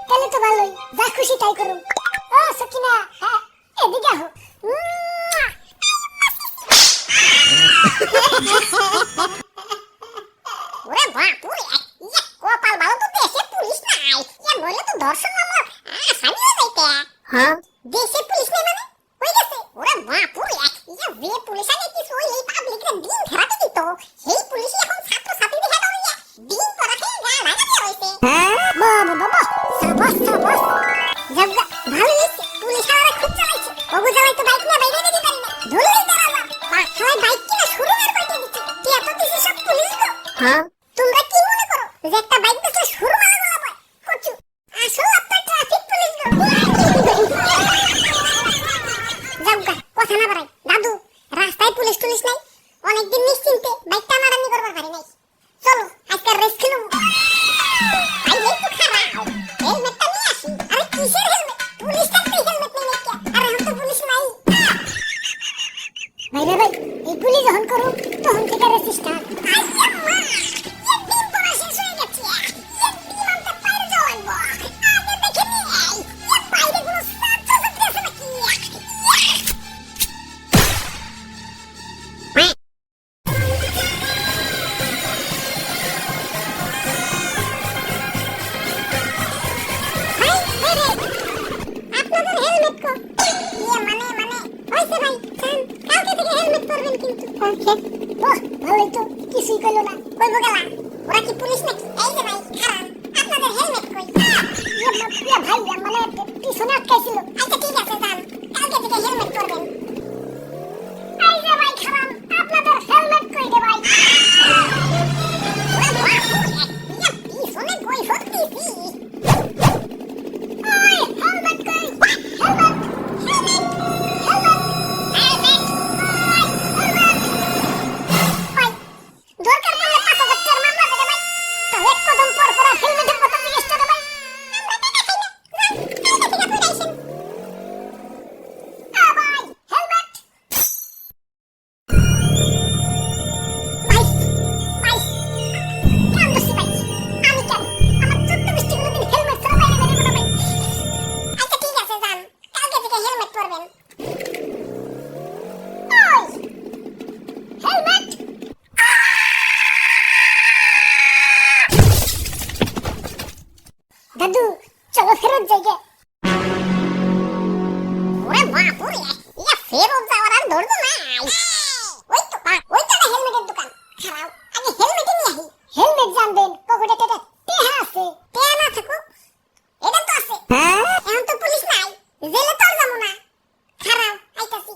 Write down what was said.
তাহলে তো ভালোই, যা খুশি তাই করুন। ও সকিনা, হ্যাঁ এদিকে আহো। ওরে বাপুরে, ইয়া কপাল ভালো তো দেশে পুলিশ নাই, ইয়া নইলে তো ধর্ষণ মামলা আসামি হয়ে যাইতে। হ্যাঁ দেশে পুলিশ নাই মানে হয়ে গেছে। ওরে বাপুরে, ইয়া যে পুলিশ আগে কিছু হইলেই পাবলিকরে দিন ধরাতে দিত, সেই পুলিশই এখন ছাত্র ছাত্রীদের হেড হইয়া দিন পড়াতে গা লাগাতে হইছে। বাবা বাবা, সাবাস সাবাস, জগা ভালো হইছে। পুলিশ আরে খুব চালাইছে, ওগো জ্বালাই তো বাইক না বাইরে দিতে পারি না, ধুলোই দাঁড়ালা বাসায় বাইক কিনা শুরু আর পাইতে দিচ্ছে। কি এত কিছু সব পুলিশ গো? হ্যাঁ তোমরা কি মনে করো যে একটা বাইক দেখলে শুরু মারা গলা পায় কচু? আসলে আপনার ট্রাফিক পুলিশ গো। জগা কথা না বাড়াই, দাদু রাস্তায় পুলিশ টুলিশ নাই, অনেকদিন নিশ্চিন্তে বাইক টানাটানি করবার পারি নাই। চলো আজকে রেস খেলুম। বাইরে তো খারাপ, হেলমেটটা নিয়ে আসি। আরে কিসের হেলমেট? পুলিশ থাকতে হেলমেট নেই নাকি? আরে এখন তো পুলিশ নাই। ভাই রে ভাই, এই পুলিশ যখন করুন তখন থেকে রেস স্টার্ট। ভালোই তো, কিছুই কইলো না। কইব গেলা ওরা কি পুলিশ নাকি? এই যে ভাই খারান, আপনাদের হেলমেট কই? ইয়া ভাই মানে পিছনে আটকাইছিল। আচ্ছা ঠিক আছে যান, কালকে থেকে হেলমেট পরবেন। এই যে ভাই খারান, আপনাদের হেলমেট কই রে ভাই? ইয়া পিছনে কই হচ্ছিস? ওই হেলমেট কই? হেলমেট দাদু চলো ফেরত যাই গে। ওরে বাপুরে, ইয়া ফেরত যাওয়ার আর ধরবো নাই। ওই তো হেলমেটের দোকান। খারাপ, আগে হেলমেট নিয়ে আহি। হেলমেট জানবেন পকেটে টেহা আছে। টেহা না থাকুক, এটা তো আছে। এখন তো পুলিশ নাই, জেলে তো আর যাবো না। খারাপ আইতাছি।